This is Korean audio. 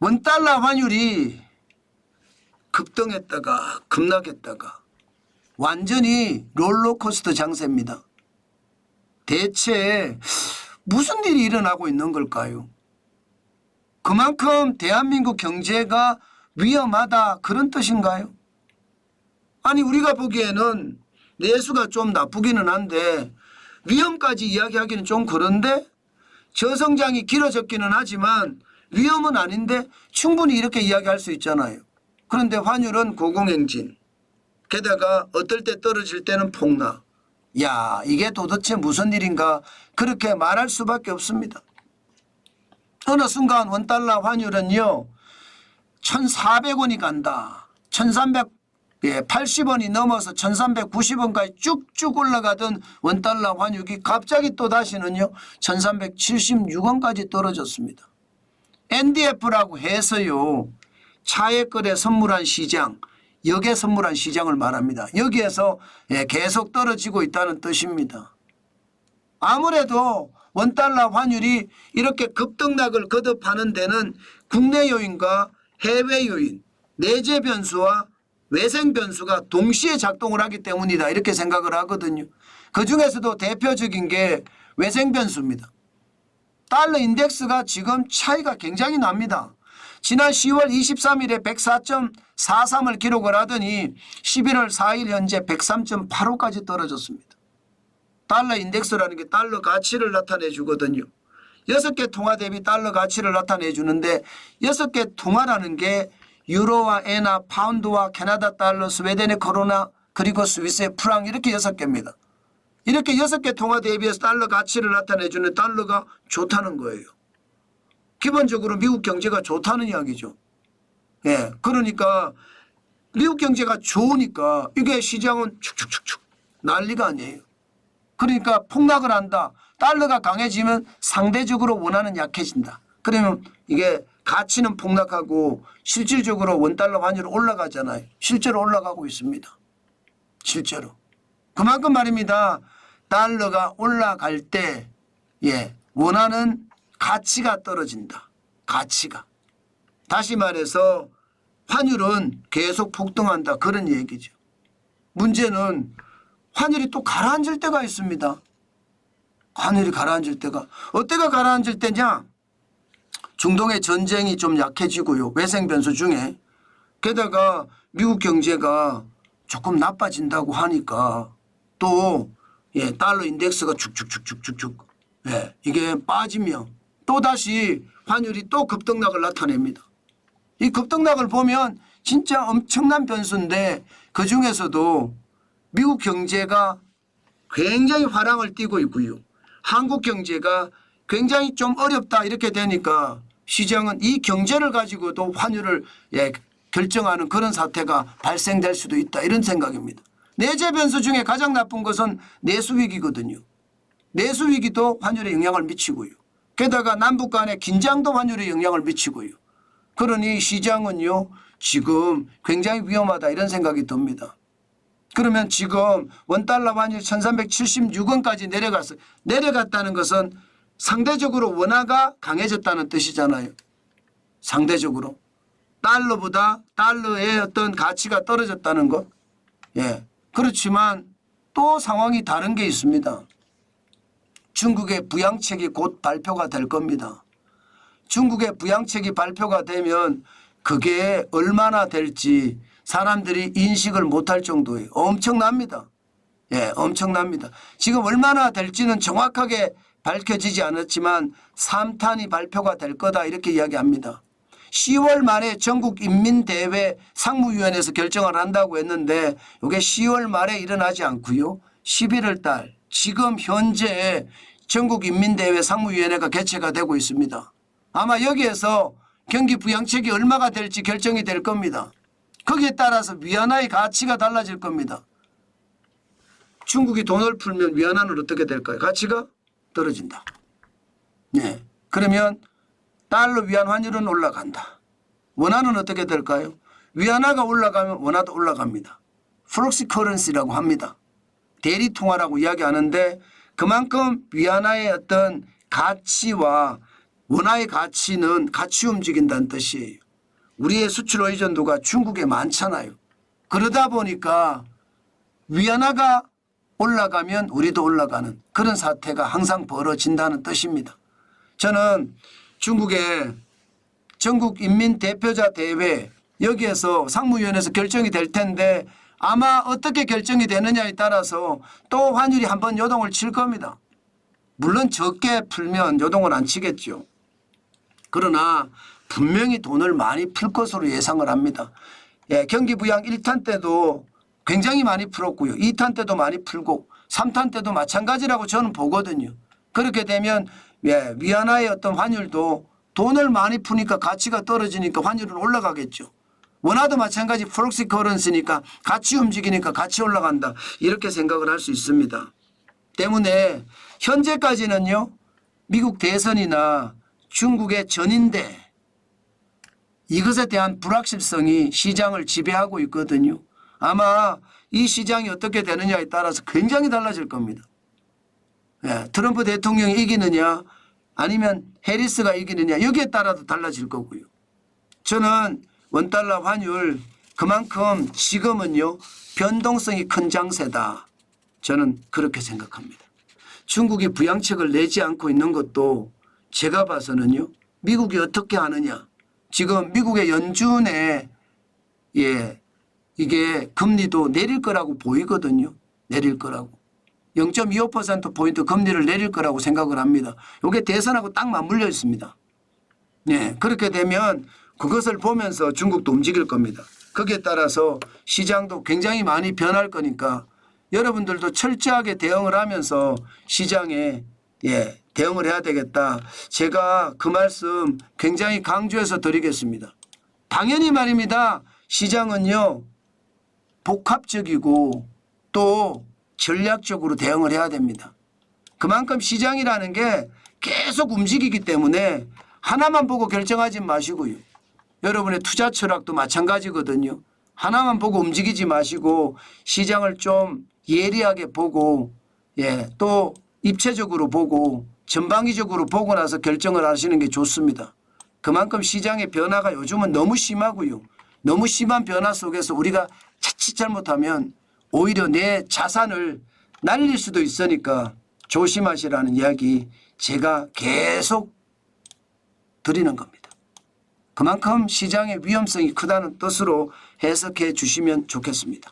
원달러 환율이 급등했다가 급락했다가 완전히 롤러코스터 장세입니다. 대체 무슨 일이 일어나고 있는 걸까요? 그만큼 대한민국 경제가 위험하다 그런 뜻인가요? 아니 우리가 보기에는 내수가 좀 나쁘기는 한데 위험까지 이야기하기는 좀 그런데 저성장이 길어졌기는 하지만 위험은 아닌데 충분히 이렇게 이야기할 수 있잖아요. 그런데 환율은 고공행진. 게다가 어떨 때 떨어질 때는 폭락. 야, 이게 도대체 무슨 일인가 그렇게 말할 수밖에 없습니다. 어느 순간 원달러 환율은요 1,400원이 간다. 1,380원이 넘어서 1,390원까지 쭉쭉 올라가던 원달러 환율이 갑자기 또 다시는요 1,376원까지 떨어졌습니다. NDF라고 해서요 차액 거래 선물한 시장, 역외 선물한 시장을 말합니다. 여기에서 계속 떨어지고 있다는 뜻입니다. 아무래도 원달러 환율이 이렇게 급등락을 거듭하는 데는 국내 요인과 해외 요인, 내재 변수와 외생 변수가 동시에 작동을 하기 때문이다 이렇게 생각을 하거든요. 그중에서도 대표적인 게 외생 변수입니다. 달러 인덱스가 지금 차이가 굉장히 납니다. 지난 10월 23일에 104.43을 기록을 하더니 11월 4일 현재 103.85까지 떨어졌습니다. 달러 인덱스라는 게 달러 가치를 나타내 주거든요. 6개 통화 대비 달러 가치를 나타내 주는데 6개 통화라는 게 유로와 엔화, 파운드와 캐나다 달러, 스웨덴의 코로나 그리고 스위스의 프랑 이렇게 6개입니다. 이렇게 6개 통화 대비해서 달러 가치를 나타내 주는 달러가 좋다는 거예요. 기본적으로 미국 경제가 좋다는 이야기죠. 예, 그러니까 미국 경제가 좋으니까 이게 시장은 축축축축 난리가 아니에요. 그러니까 폭락을 한다. 달러가 강해지면 상대적으로 원화는 약해진다. 그러면 이게 가치는 폭락하고 실질적으로 원달러 환율이 올라가잖아요. 실제로 올라가고 있습니다. 실제로. 그만큼 말입니다. 달러가 올라갈 때 원화는 가치가 떨어진다. 가치가. 다시 말해서 환율은 계속 폭등한다. 그런 얘기죠. 문제는 환율이 또 가라앉을 때가 있습니다. 환율이 가라앉을 때가. 어때가 가라앉을 때냐? 중동의 전쟁이 좀 약해지고요. 외생 변수 중에. 게다가 미국 경제가 조금 나빠진다고 하니까 또 달러 인덱스가 축축축축축축 이게 빠지면 또다시 환율이 또 급등락을 나타냅니다. 이 급등락을 보면 진짜 엄청난 변수인데 그중에서도 미국 경제가 굉장히 화랑을 띠고 있고요. 한국 경제가 굉장히 좀 어렵다 이렇게 되니까 시장은 이 경제를 가지고도 환율을 결정하는 그런 사태가 발생될 수도 있다 이런 생각입니다. 내재 변수 중에 가장 나쁜 것은 내수 위기거든요. 내수 위기도 환율에 영향을 미치고요. 게다가 남북 간의 긴장도 환율에 영향을 미치고요. 그러니 시장은요 지금 굉장히 위험하다 이런 생각이 듭니다. 그러면 지금 원달러 환율 1376원까지 내려갔다는 것은 상대적으로 원화가 강해졌다는 뜻이잖아요. 상대적으로. 달러보다 달러의 어떤 가치가 떨어졌다는 것. 그렇지만 또 상황이 다른 게 있습니다. 중국의 부양책이 곧 발표가 될 겁니다. 중국의 부양책이 발표가 되면 그게 얼마나 될지 사람들이 인식을 못할 정도예요. 엄청납니다. 엄청납니다. 지금 얼마나 될지는 정확하게 밝혀지지 않았지만 3탄이 발표가 될 거다 이렇게 이야기합니다. 10월 말에 전국인민대회 상무위원회에서 결정을 한다고 했는데 이게 10월 말에 일어나지 않고요. 11월 달 지금 현재 전국인민대회 상무위원회가 개최가 되고 있습니다. 아마 여기에서 경기 부양책이 얼마가 될지 결정이 될 겁니다. 거기에 따라서 위안화의 가치가 달라질 겁니다. 중국이 돈을 풀면 위안화는 어떻게 될까요? 가치가 떨어진다. 그러면 달러 위안 환율은 올라간다. 원화는 어떻게 될까요? 위안화가 올라가면 원화도 올라갑니다. 프록시 커런시라고 합니다. 대리통화라고 이야기하는데 그만큼 위안화의 어떤 가치와 원화의 가치는 같이 움직인다는 뜻이에요. 우리의 수출 의존도가 중국에 많잖아요. 그러다 보니까 위안화가 올라가면 우리도 올라가는 그런 사태가 항상 벌어진다는 뜻입니다. 저는 중국의 전국인민대표자 대회 여기에서 상무위원회에서 결정이 될 텐데 아마 어떻게 결정이 되느냐에 따라서 또 환율이 한번 요동을 칠 겁니다. 물론 적게 풀면 요동을 안 치겠죠. 그러나 분명히 돈을 많이 풀 것으로 예상을 합니다. 예, 경기부양 1탄 때도 굉장히 많이 풀었고요. 2탄 때도 많이 풀고 3탄 때도 마찬가지라고 저는 보거든요. 그렇게 되면 예, 위안화의 어떤 환율도 돈을 많이 푸니까 가치가 떨어지니까 환율은 올라가겠죠. 원화도 마찬가지 프록시 커런시니까 같이 움직이니까 같이 올라간다. 이렇게 생각을 할 수 있습니다. 때문에 현재까지는요. 미국 대선이나 중국의 전인대 이것에 대한 불확실성이 시장을 지배하고 있거든요. 아마 이 시장이 어떻게 되느냐에 따라서 굉장히 달라질 겁니다. 예, 트럼프 대통령이 이기느냐 아니면 해리스가 이기느냐 여기에 따라도 달라질 거고요. 저는 원달러 환율 그만큼 지금은요 변동성이 큰 장세다. 저는 그렇게 생각합니다. 중국이 부양책을 내지 않고 있는 것도 제가 봐서는요 미국이 어떻게 하느냐. 지금 미국의 연준에 예, 이게 금리도 내릴 거라고 보이거든요. 내릴 거라고. 0.25%포인트 금리를 내릴 거라고 생각을 합니다. 이게 대선하고 딱 맞물려 있습니다. 네, 그렇게 되면 그것을 보면서 중국도 움직일 겁니다. 거기에 따라서 시장도 굉장히 많이 변할 거니까 여러분들도 철저하게 대응을 하면서 시장에 예, 대응을 해야 되겠다. 제가 그 말씀 굉장히 강조해서 드리겠습니다. 당연히 말입니다. 시장은요. 복합적이고 또 전략적으로 대응을 해야 됩니다. 그만큼 시장이라는 게 계속 움직이기 때문에 하나만 보고 결정하지 마시고요. 여러분의 투자 철학도 마찬가지거든요. 하나만 보고 움직이지 마시고 시장을 좀 예리하게 보고 예, 또 입체적으로 보고 전방위적으로 보고 나서 결정을 하시는 게 좋습니다. 그만큼 시장의 변화가 요즘은 너무 심하고요. 너무 심한 변화 속에서 우리가 자칫 잘못하면 오히려 내 자산을 날릴 수도 있으니까 조심하시라는 이야기 제가 계속 드리는 겁니다. 그만큼 시장의 위험성이 크다는 뜻으로 해석해 주시면 좋겠습니다.